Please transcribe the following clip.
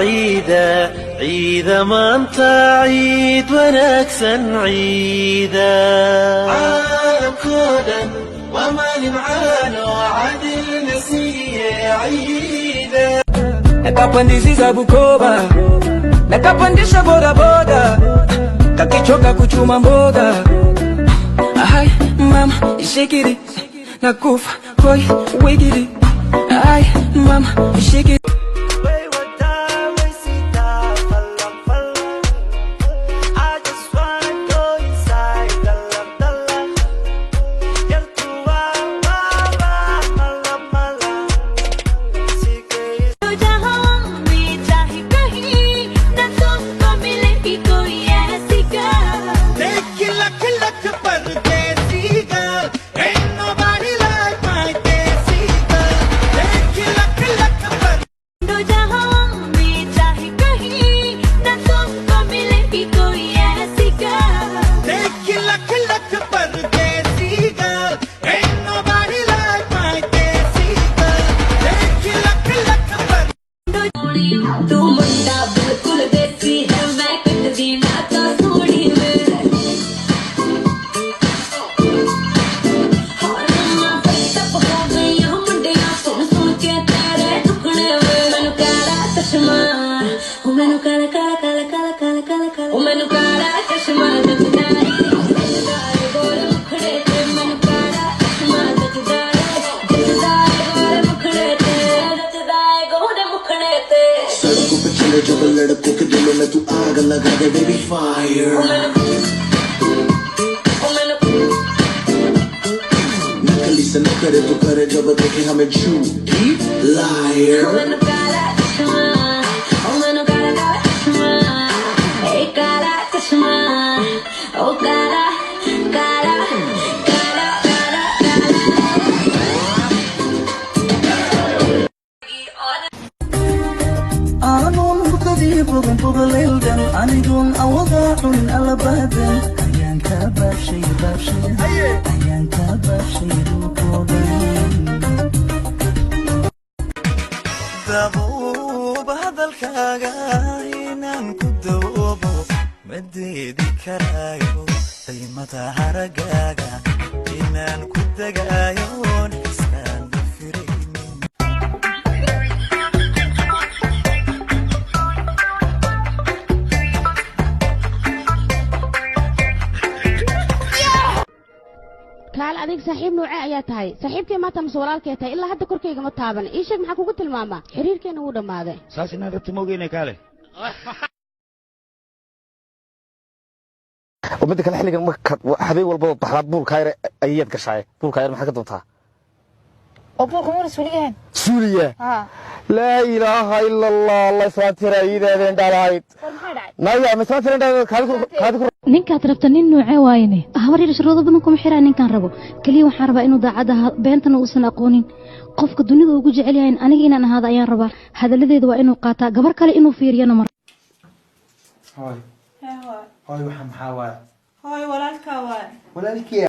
عيدة ما انت عيد ونكسن عيدة عالم كودا وما نمعانو عدل نسيه عيدة Nakapandisha Bukoba, nakapandisha boda boda, kakichoka kuchuma mboga. Ay mama, shake it, nakufa boy, wiggy it. Ay mama, shake it. जब लड़कों के दिलों में तू आग लगा दे baby fire नकली से न करे तो करे जब देखे हमें झूठी liar Bukan pugulil dan anigun awagatun alabadan ayang kabashay ayang kabashay rukogan dabuba hadalkaaga inaan ku dawoobo madeedi karaayo qiimada haragaaga inaan ku dagaayo istaan kaal adig saaxiib nooce ayaa tahay saaxiibkay maanta mas'uulaalkay tahay ilaa hadda korkayga ma taaban ii sheeg maxaa kugu tilmaamaa xiriirkeena wuu dhamaaday saas inaad rabto moogayna kaale ومدك الحين لما حبيب والبابا بحراب بول كاير أياد كشاي بول كاير ما حكت دونتها أبوك مور سوريان سوريا لا إله إلا الله الله ساتر أيدا بين دالايت نايا مساتر أنت كادك ninkaad rabta nin nooce waayne habaryar shuruudo badan kuma xiraa ninkan rabo kaliya waxaan rabaa inuu daacadaha beentana uusan aqoonin qofka dunida ugu jecel yahay aniga inaan ahaado ayaan rabaa hadaladeedu waa inuu qaataa gabar kale inuu fiiriyana mar هاي waxaan maxaa waay هاي walaalka waay walaalkii